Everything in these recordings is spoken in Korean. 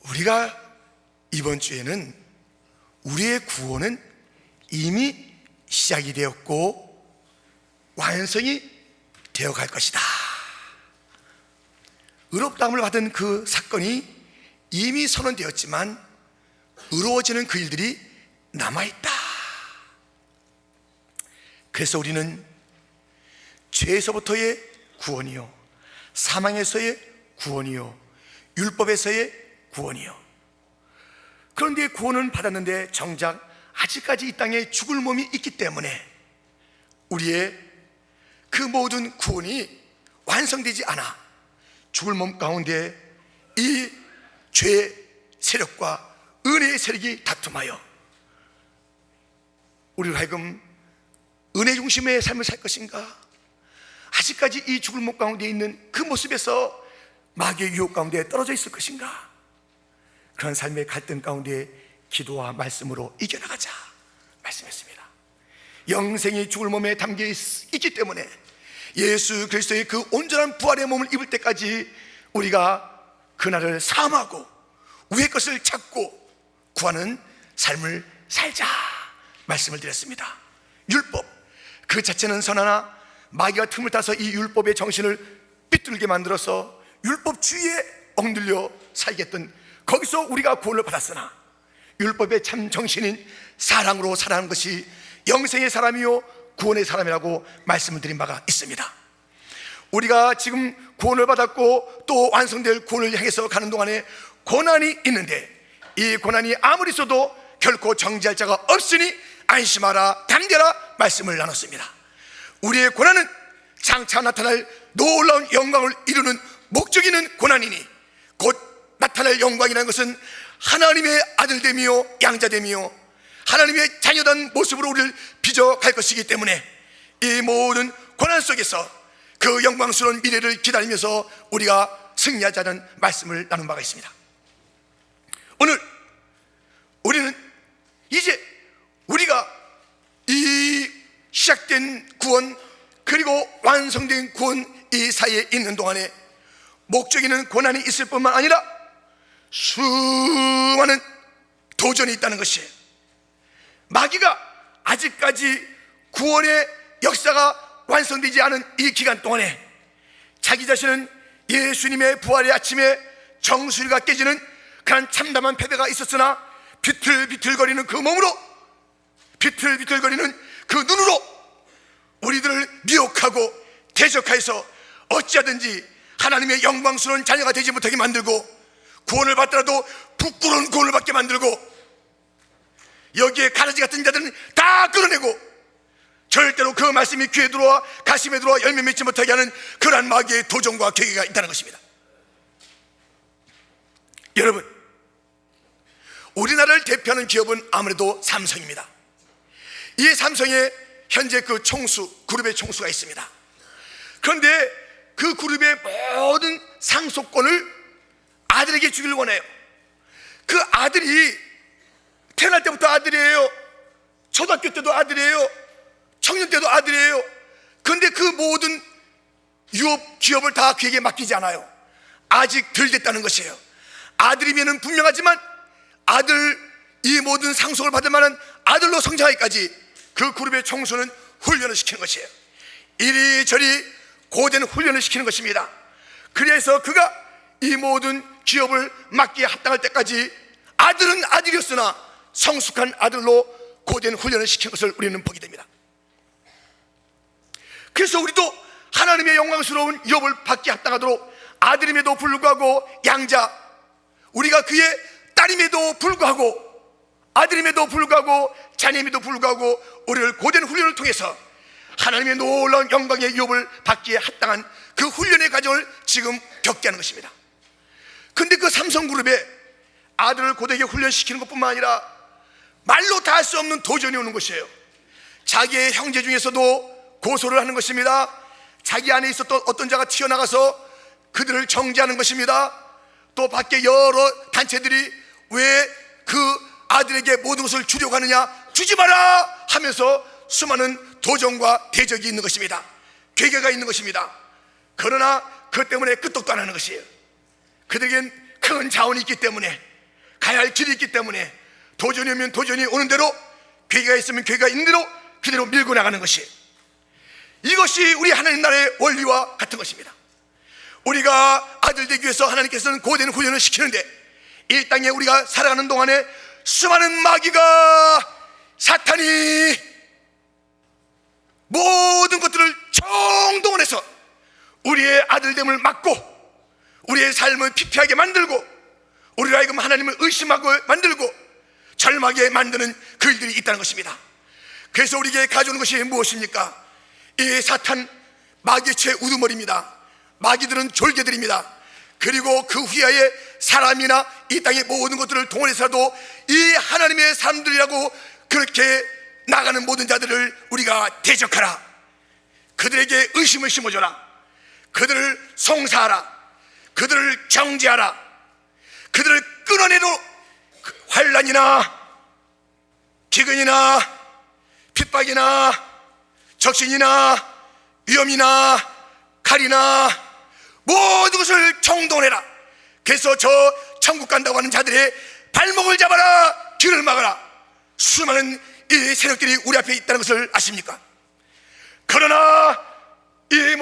우리가 이번 주에는 우리의 구원은 이미 시작이 되었고 완성이 되어갈 것이다. 의롭다함을 받은 그 사건이 이미 선언되었지만 의로워지는 그 일들이 남아있다. 그래서 우리는 죄에서부터의 구원이요, 사망에서의 구원이요, 율법에서의 구원이요. 그런데 구원은 받았는데 정작 아직까지 이 땅에 죽을 몸이 있기 때문에 우리의 그 모든 구원이 완성되지 않아 죽을 몸 가운데 이 죄의 세력과 은혜의 세력이 다툼하여 우리로 하여금 은혜 중심의 삶을 살 것인가, 아직까지 이 죽을 몸 가운데 있는 그 모습에서 마귀의 유혹 가운데 떨어져 있을 것인가, 그런 삶의 갈등 가운데 기도와 말씀으로 이겨나가자 말씀했습니다. 영생이 죽을 몸에 담겨 있기 때문에 예수 그리스도의 그 온전한 부활의 몸을 입을 때까지 우리가 그날을 사모하고 위의 것을 찾고 구하는 삶을 살자 말씀을 드렸습니다. 율법 그 자체는 선하나 마귀가 틈을 타서 이 율법의 정신을 삐뚤게 만들어서 율법주의에 억눌려 살겠던 거기서 우리가 구원을 받았으나 율법의 참 정신인 사랑으로 살아가는 것이 영생의 사람이요 구원의 사람이라고 말씀을 드린 바가 있습니다. 우리가 지금 구원을 받았고 또 완성될 구원을 향해서 가는 동안에 고난이 있는데 이 고난이 아무리 있어도 결코 정지할 자가 없으니 안심하라 담대라 말씀을 나눴습니다. 우리의 고난은 장차 나타날 놀라운 영광을 이루는 목적이 있는 고난이니 곧 나타날 영광이라는 것은 하나님의 아들됨이요 양자됨이요 하나님의 자녀된 모습으로 우리를 빚어갈 것이기 때문에 이 모든 고난 속에서 그 영광스러운 미래를 기다리면서 우리가 승리하자는 말씀을 나눈 바가 있습니다. 오늘 우리는 이제 우리가 이 시작된 구원 그리고 완성된 구원 이 사이에 있는 동안에 목적이 있는 고난이 있을 뿐만 아니라 수많은 도전이 있다는 것이에요. 마귀가 아직까지 구원의 역사가 완성되지 않은 이 기간 동안에 자기 자신은 예수님의 부활의 아침에 정수리가 깨지는 그런 참담한 패배가 있었으나 비틀비틀거리는 그 몸으로 비틀비틀거리는 그 눈으로 우리들을 미혹하고 대적하여서 어찌하든지 하나님의 영광스러운 자녀가 되지 못하게 만들고 구원을 받더라도 부끄러운 구원을 받게 만들고 여기에 가라지 같은 자들은 다 끌어내고 절대로 그 말씀이 귀에 들어와 가슴에 들어와 열매 맺지 못하게 하는 그러한 마귀의 도전과 계기가 있다는 것입니다. 여러분, 우리나라를 대표하는 기업은 아무래도 삼성입니다. 이 삼성에 현재 그 총수, 그룹의 총수가 있습니다. 그런데 그 그룹의 모든 상속권을 아들에게 주기를 원해요. 그 아들이 태어날 때부터 아들이에요. 초등학교 때도 아들이에요. 청년 때도 아들이에요. 그런데 그 모든 유업 기업을 다 그에게 맡기지 않아요. 아직 덜 됐다는 것이에요. 아들이면 분명하지만 아들 이 모든 상속을 받을 만한 아들로 성장하기까지 그 그룹의 총수는 훈련을 시키는 것이에요. 이리저리 고된 훈련을 시키는 것입니다. 그래서 그가 이 모든 기업을 맡기에 합당할 때까지 아들은 아들이었으나 성숙한 아들로 고된 훈련을 시킨 것을 우리는 보게 됩니다. 그래서 우리도 하나님의 영광스러운 유업을 받기에 합당하도록 아들임에도 불구하고 양자, 우리가 그의 딸임에도 불구하고 아들임에도 불구하고 자녀임에도 불구하고 우리를 고된 훈련을 통해서 하나님의 놀라운 영광의 유업을 받기에 합당한 그 훈련의 과정을 지금 겪게 하는 것입니다. 근데 그 삼성그룹에 아들을 고되게 훈련시키는 것뿐만 아니라 말로 다 할 수 없는 도전이 오는 것이에요. 자기의 형제 중에서도 고소를 하는 것입니다. 자기 안에 있었던 어떤 자가 튀어나가서 그들을 정죄하는 것입니다. 또 밖에 여러 단체들이 왜 그 아들에게 모든 것을 주려고 하느냐, 주지 마라 하면서 수많은 도전과 대적이 있는 것입니다. 괴계가 있는 것입니다. 그러나 그것 때문에 끄떡도 안 하는 것이에요. 그들에겐 큰 자원이 있기 때문에 가야 할 길이 있기 때문에 도전이 오면 도전이 오는 대로, 괴가 있으면 괴가 있는 대로 그대로 밀고 나가는 것이, 이것이 우리 하나님 나라의 원리와 같은 것입니다. 우리가 아들 되기 위해서 하나님께서는 고된 훈련을 시키는데, 이 땅에 우리가 살아가는 동안에 수많은 마귀가, 사탄이 모든 것들을 총동원해서 우리의 아들됨을 막고 우리의 삶을 피폐하게 만들고 우리로 하여금 하나님을 의심하고 만들고 절망하게 만드는 그 일들이 있다는 것입니다. 그래서 우리에게 가져오는 것이 무엇입니까? 이 사탄, 마귀의 우두머리입니다. 마귀들은 졸개들입니다. 그리고 그 후에 사람이나 이 땅의 모든 것들을 동원해서라도 이 하나님의 사람들이라고 그렇게 나가는 모든 자들을 우리가 대적하라, 그들에게 의심을 심어줘라, 그들을 송사하라, 그들을 정죄하라, 그들을 끊어내도 환난이나 기근이나 핍박이나 적신이나 위험이나 칼이나 모든 것을 총동원해라. 그래서 저 천국 간다고 하는 자들의 발목을 잡아라, 길을 막아라. 수많은 이 세력들이 우리 앞에 있다는 것을 아십니까? 그러나 이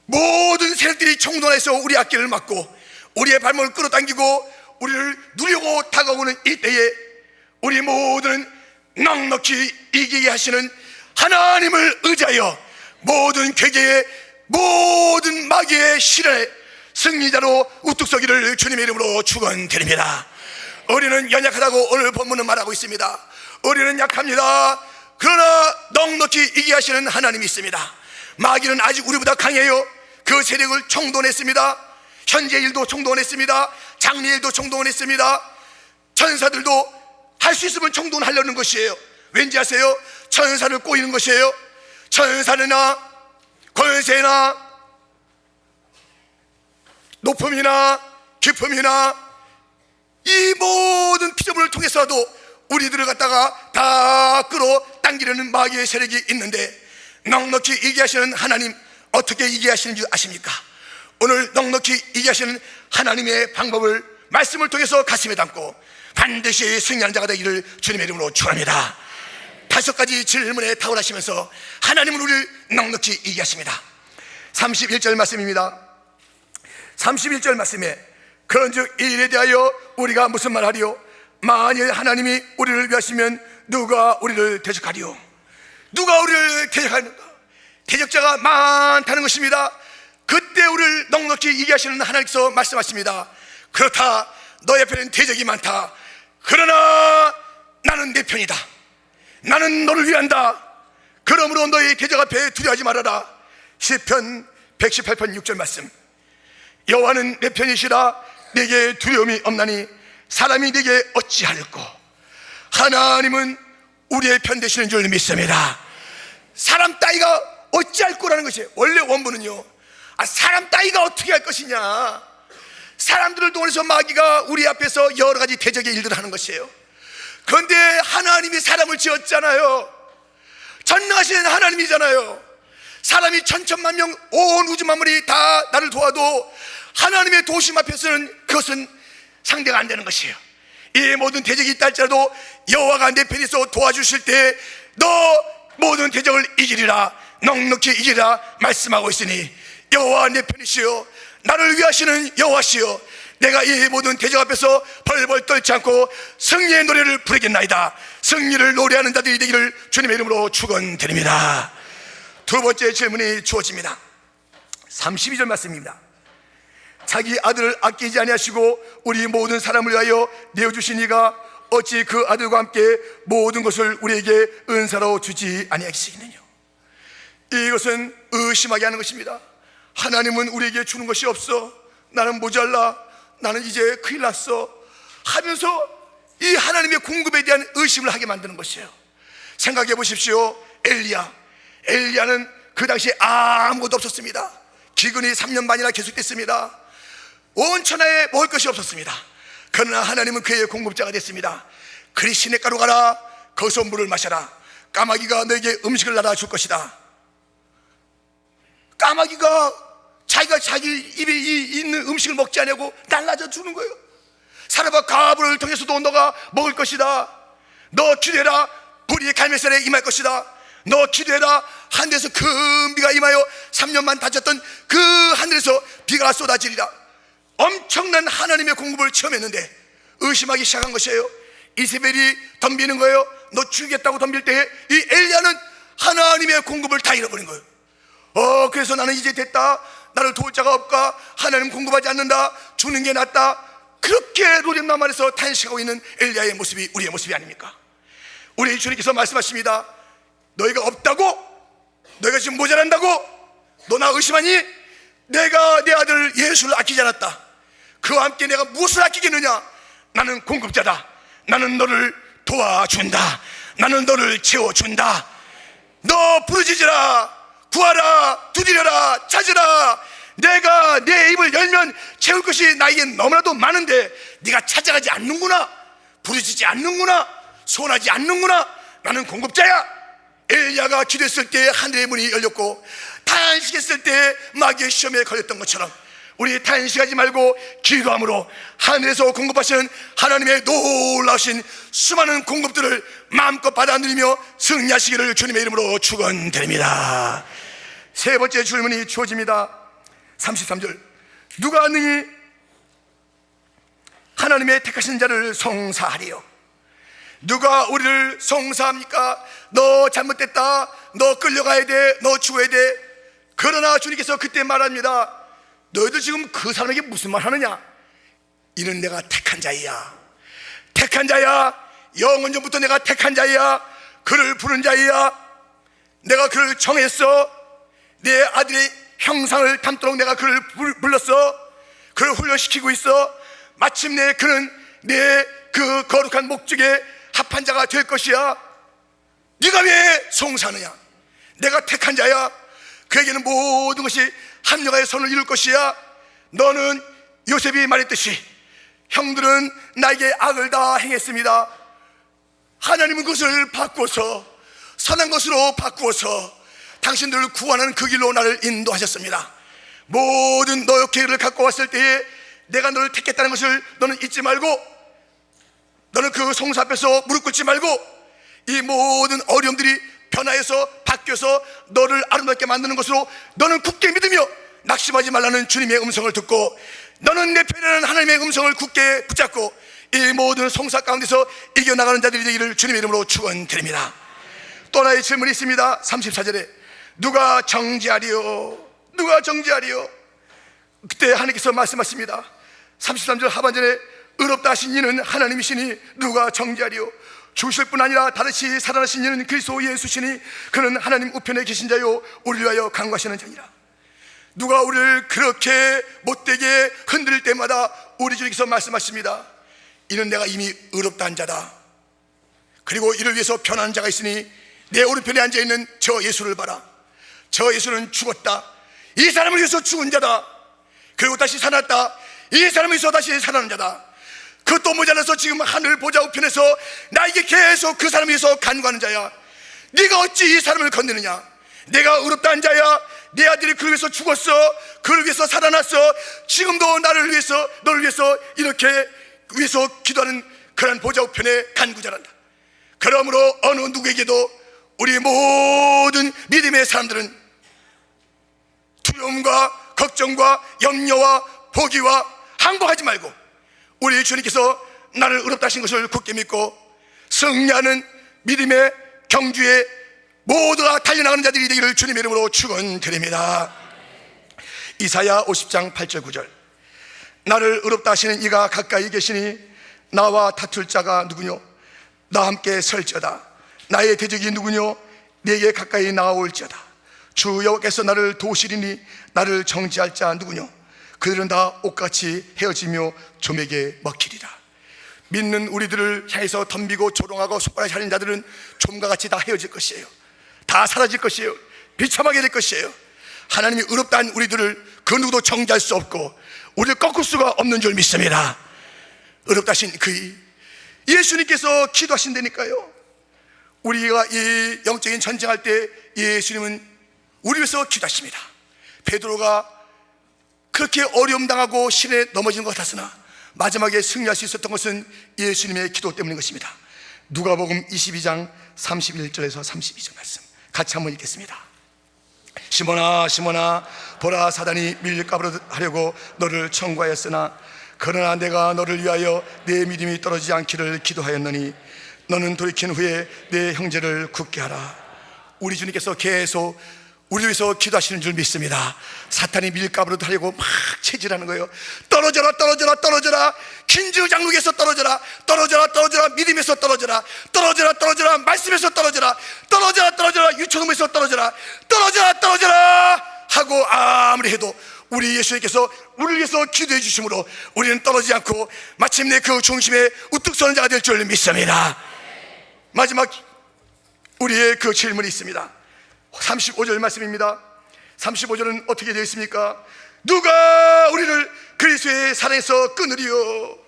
모든 세력들이 총동원해서 우리 앞길을 막고 우리의 발목을 끌어당기고 우리를 누리고 다가오는 이때에 우리 모두는 넉넉히 이기게 하시는 하나님을 의지하여 모든 괴계의 모든 마귀의 시련에 승리자로 우뚝 서기를 주님의 이름으로 축원드립니다. 우리는 연약하다고 오늘 본문은 말하고 있습니다. 우리는 약합니다. 그러나 넉넉히 이기게 하시는 하나님이 있습니다. 마귀는 아직 우리보다 강해요. 그 세력을 총동원했습니다. 현재 일도 총동원했습니다. 장래 일도 총동원했습니다. 천사들도 할 수 있으면 총동원하려는 것이에요. 왠지 아세요? 천사를 꼬이는 것이에요. 천사나 권세나 높음이나 깊음이나 이 모든 피조물을 통해서도 우리들을 갖다가 다 끌어당기려는 마귀의 세력이 있는데, 넉넉히 이기게 하시는 하나님, 어떻게 이기게 하시는 줄 아십니까? 오늘 넉넉히 이기게 하시는 하나님의 방법을 말씀을 통해서 가슴에 담고 반드시 승리하는 자가 되기를 주님의 이름으로 축원합니다. 5가지 질문에 탁월하시면서 하나님은 우리를 넉넉히 이기게 하십니다. 31절 말씀입니다. 31절 말씀에 그런즉 이 일에 대하여 우리가 무슨 말하리요? 만일 하나님이 우리를 위하시면 누가 우리를 대적하리요? 누가 우리를 대적하는가? 대적자가 많다는 것입니다. 그때 우리를 넉넉히 이기게 하시는 하나님께서 말씀하십니다. 그렇다, 너의 편엔 대적이 많다. 그러나 나는 내 편이다. 나는 너를 위한다. 그러므로 너의 대적 앞에 두려워하지 말아라. 시편 118편 6절 말씀. 여호와는 내 편이시라. 내게 두려움이 없나니 사람이 내게 어찌할꼬. 하나님은 우리의 편 되시는 줄 믿습니다. 사람 따위가 어찌할꼬라는 것이에요. 원래 원문은요, 사람 따위가 어떻게 할 것이냐, 사람들을 통해서 마귀가 우리 앞에서 여러 가지 대적의 일들을 하는 것이에요. 그런데 하나님이 사람을 지었잖아요. 전능하신 하나님이잖아요. 사람이 천천만 명, 온 우주 만물이 다 나를 도와도 하나님의 도우심 앞에서는 그것은 상대가 안 되는 것이에요. 이 모든 대적이 있다 할지라도 여호와가 내 편에서 도와주실 때 너 모든 대적을 이기리라, 넉넉히 이기리라 말씀하고 있으니 여호와 내 편이시요 나를 위하시는 여호와시요 내가 이 모든 대적 앞에서 벌벌 떨지 않고 승리의 노래를 부르겠나이다. 승리를 노래하는 자들이 되기를 주님의 이름으로 축원드립니다. 두 번째 질문이 주어집니다. 32절 말씀입니다. 자기 아들을 아끼지 아니하시고 우리 모든 사람을 위하여 내어주신 이가 어찌 그 아들과 함께 모든 것을 우리에게 은사로 주지 아니하시겠느냐. 이것은 의심하게 하는 것입니다. 하나님은 우리에게 주는 것이 없어, 나는 모자라, 나는 이제 큰일 났어 하면서 이 하나님의 공급에 대한 의심을 하게 만드는 것이에요. 생각해 보십시오. 엘리야는 그 당시에 아무것도 없었습니다. 기근이 3년 반이나 계속됐습니다. 온 천하에 먹을 것이 없었습니다. 그러나 하나님은 그의 공급자가 됐습니다. 그리 시냇가로 가라, 거기서 물을 마셔라. 까마귀가 너에게 음식을 날아 줄 것이다. 까마귀가 자기 입에 있는 음식을 먹지 않냐고 날라져 주는 거예요. 사르밧 가부를 통해서도 너가 먹을 것이다. 너 기도해라, 불이 갈멜산에 임할 것이다. 너 기도해라, 하늘에서 큰 비가 임하여 3년만 다쳤던 그 하늘에서 비가 쏟아지리라. 엄청난 하나님의 공급을 체험했는데 의심하기 시작한 것이에요. 이세벨이 덤비는 거예요. 너 죽이겠다고 덤빌 때에 이 엘리야는 하나님의 공급을 다 잃어버린 거예요. 그래서 나는 이제 됐다, 나를 도울 자가 없까, 하나님 공급하지 않는다, 죽는 게 낫다, 그렇게 로뎀나만에서 탄식하고 있는 엘리야의 모습이 우리의 모습이 아닙니까? 우리 주님께서 말씀하십니다. 너희가 없다고? 너희가 지금 모자란다고? 너 나 의심하니? 내가 내 아들 예수를 아끼지 않았다. 그와 함께 내가 무엇을 아끼겠느냐? 나는 공급자다. 나는 너를 도와준다. 나는 너를 채워준다. 너 부르짖으라, 구하라, 두드려라, 찾으라. 내가 내 입을 열면 채울 것이 나에게 너무나도 많은데 네가 찾아가지 않는구나, 부르짖지 않는구나, 소원하지 않는구나. 나는 공급자야. 엘리야가 기도했을 때 하늘의 문이 열렸고 탄식했을 때 마귀의 시험에 걸렸던 것처럼 우리 탄식하지 말고 기도함으로 하늘에서 공급하시는 하나님의 놀라우신 수많은 공급들을 마음껏 받아 누리며 승리하시기를 주님의 이름으로 축원드립니다. 세 번째 질문이 주어집니다. 33절, 누가 능히 하나님의 택하신 자를 송사하리요? 누가 우리를 송사합니까? 너 잘못됐다, 너 끌려가야 돼, 너 죽어야 돼. 그러나 주님께서 그때 말합니다. 너희들 지금 그 사람에게 무슨 말 하느냐? 이는 내가 택한 자이야. 택한 자야. 영원 전부터 내가 택한 자이야. 그를 부른 자이야. 내가 그를 정했어. 내 아들의 형상을 닮도록 내가 그를 불렀어. 그를 훈련시키고 있어. 마침내 그는 내 그 거룩한 목적에 합한 자가 될 것이야. 네가 왜 송사하느냐? 내가 택한 자야. 그에게는 모든 것이 합력하여 선을 이룰 것이야. 너는 요셉이 말했듯이 형들은 나에게 악을 다 행했습니다. 하나님은 그것을 바꾸어서 선한 것으로 바꾸어서 당신들을 구원하는 그 길로 나를 인도하셨습니다. 모든 너의 계획을 갖고 왔을 때에 내가 너를 택했다는 것을 너는 잊지 말고, 너는 그 송사 앞에서 무릎 꿇지 말고, 이 모든 어려움들이 변화해서 바뀌어서 너를 아름답게 만드는 것으로 너는 굳게 믿으며 낙심하지 말라는 주님의 음성을 듣고, 너는 내 편에는 하나님의 음성을 굳게 붙잡고 이 모든 송사 가운데서 이겨나가는 자들이 되기를 주님의 이름으로 축원드립니다. 또 하나의 질문이 있습니다. 34절에 누가 정죄하리요? 누가 정죄하리요? 그때 하나님께서 말씀하십니다. 33절 하반절에 의롭다 하신 이는 하나님이시니 누가 정죄하리요? 죽으실 뿐 아니라 다시 살아나신 이는 그리스도 예수시니 그는 하나님 우편에 계신 자요 우리를 위하여 간구하시는 자니라. 누가 우리를 그렇게 못되게 흔들 때마다 우리 주님께서 말씀하십니다. 이는 내가 이미 의롭다 한 자다. 그리고 이를 위해서 변하는 자가 있으니 내 오른편에 앉아있는 저 예수를 봐라. 저 예수는 죽었다. 이 사람을 위해서 죽은 자다. 그리고 다시 살았다. 이 사람을 위해서 다시 살아난 자다. 그것도 모자라서 지금 하늘 보좌 우편에서 나에게 계속 그 사람을 위해서 간구하는 자야. 네가 어찌 이 사람을 건드느냐? 내가 의롭다 한 자야. 내 아들이 그를 위해서 죽었어. 그를 위해서 살아났어. 지금도 나를 위해서, 너를 위해서 이렇게 위해서 기도하는 그런 보좌 우편에 간구자란다. 그러므로 어느 누구에게도 우리 모든 믿음의 사람들은 두려움과 걱정과 염려와 포기와 항복하지 말고 우리 주님께서 나를 의롭다 하신 것을 굳게 믿고 승리하는 믿음의 경주에 모두가 달려나가는 자들이 되기를 주님의 이름으로 축원드립니다. 이사야 50장 8절 9절 나를 의롭다 하시는 이가 가까이 계시니 나와 다툴 자가 누구뇨? 나와 함께 설지어다. 나의 대적이 누구뇨? 내게 가까이 나아올지어다. 주 여호와께서 나를 도우시리니 나를 정죄할 자 누구뇨? 그들은 다 옷같이 헤어지며 좀에게 먹히리라. 믿는 우리들을 향해서 덤비고 조롱하고 손가락질 하는 자들은 좀과 같이 다 헤어질 것이에요. 다 사라질 것이에요. 비참하게 될 것이에요. 하나님이 의롭다 한 우리들을 그 누구도 정죄할 수 없고 우리를 꺾을 수가 없는 줄 믿습니다. 의롭다 하신 그이 예수님께서 기도하신다니까요. 우리가 이 영적인 전쟁할 때 예수님은 우리 위해서 기도하십니다. 베드로가 그렇게 어려움 당하고 신에 넘어지는 것 같았으나 마지막에 승리할 수 있었던 것은 예수님의 기도 때문인 것입니다. 누가복음 22장 31절에서 32절 말씀 같이 한번 읽겠습니다. 시몬아 시몬아, 보라, 사단이 밀가부르듯 하려고 너를 청구하였으나 그러나 내가 너를 위하여 내 믿음이 떨어지지 않기를 기도하였느니 너는 돌이킨 후에 내 형제를 굳게 하라. 우리 주님께서 계속 우리 위해서 기도하시는 줄 믿습니다. 사탄이 밀가부르듯 하려고 막 체질하는 거예요. 떨어져라 떨어져라 떨어져라. 긴주 장로에서 떨어져라 떨어져라 떨어져라. 믿음에서 떨어져라 떨어져라 떨어져라. 말씀에서 떨어져라 떨어져라 떨어져라. 유초놈에서 떨어져라 떨어져라 떨어져라 하고 아무리 해도 우리 예수님께서 우리를 위해서 기도해 주심으로 우리는 떨어지지 않고 마침내 그 중심에 우뚝 서는 자가 될 줄 믿습니다. 마지막 우리의 그 질문이 있습니다. 35절 말씀입니다. 35절은 어떻게 되어 있습니까? 누가 우리를 그리스도의 사랑에서 끊으리요?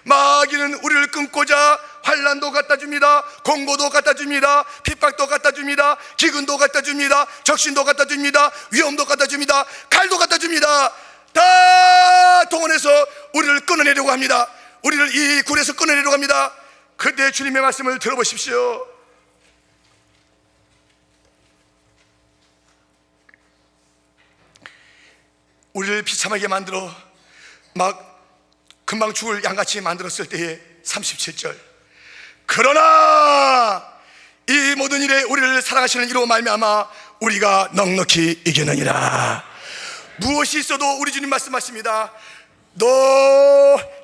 마귀는 우리를 끊고자 환난도 갖다 줍니다. 공고도 갖다 줍니다. 핍박도 갖다 줍니다. 기근도 갖다 줍니다. 적신도 갖다 줍니다. 위험도 갖다 줍니다. 칼도 갖다 줍니다. 다 동원해서 우리를 끊어내려고 합니다. 우리를 이 굴에서 끊어내려고 합니다. 그때 주님의 말씀을 들어보십시오. 우리를 비참하게 만들어 막 금방 죽을 양같이 만들었을 때에 37절, 그러나 이 모든 일에 우리를 사랑하시는 이로 말미암아 우리가 넉넉히 이기느니라. 무엇이 있어도 우리 주님 말씀하십니다. 너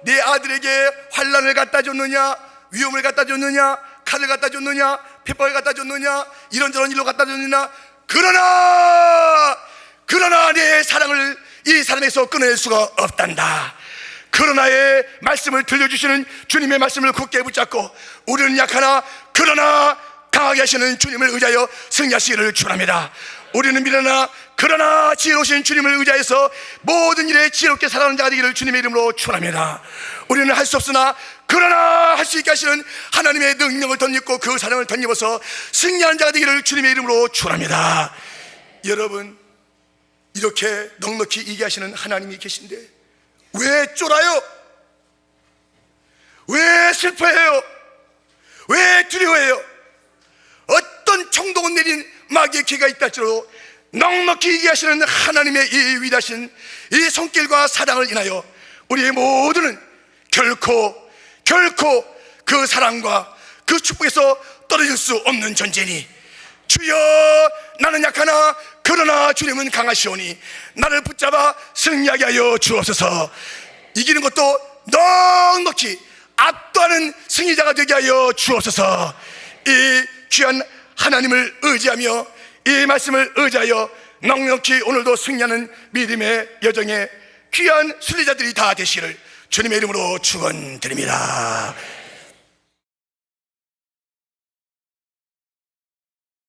내 아들에게 환난을 갖다 줬느냐, 위험을 갖다 줬느냐, 칼을 갖다 줬느냐, 핍박을 갖다 줬느냐, 이런저런 일로 갖다 줬느냐, 그러나 내 사랑을 이 사람에서 끊어낼 수가 없단다. 그러나의 말씀을 들려주시는 주님의 말씀을 굳게 붙잡고 우리는 약하나 그러나 강하게 하시는 주님을 의지하여 승리하시기를 축원합니다. 우리는 미련하나 그러나 지혜로우신 주님을 의지해서 모든 일에 지혜롭게 살아가는 자가 되기를 주님의 이름으로 축원합니다. 우리는 할 수 없으나 그러나 할 수 있게 하시는 하나님의 능력을 덧입고 그 사랑을 덧입어서 승리하는 자가 되기를 주님의 이름으로 축원합니다. 여러분, 이렇게 넉넉히 이기게 하시는 하나님이 계신데 왜 쫄아요? 왜 슬퍼해요? 왜 두려워해요? 어떤 총동을 내린 마귀의 기가 있다 할지라도 넉넉히 이기게 하시는 하나님의 이 위대하신 이 손길과 사랑을 인하여 우리의 모두는 결코 그 사랑과 그 축복에서 떨어질 수 없는 존재니, 주여 나는 약하나 그러나 주님은 강하시오니 나를 붙잡아 승리하게 하여 주옵소서. 이기는 것도 넉넉히 압도하는 승리자가 되게 하여 주옵소서. 이 귀한 하나님을 의지하며 이 말씀을 의지하여 넉넉히 오늘도 승리하는 믿음의 여정에 귀한 순례자들이 다 되시기를 주님의 이름으로 축원드립니다.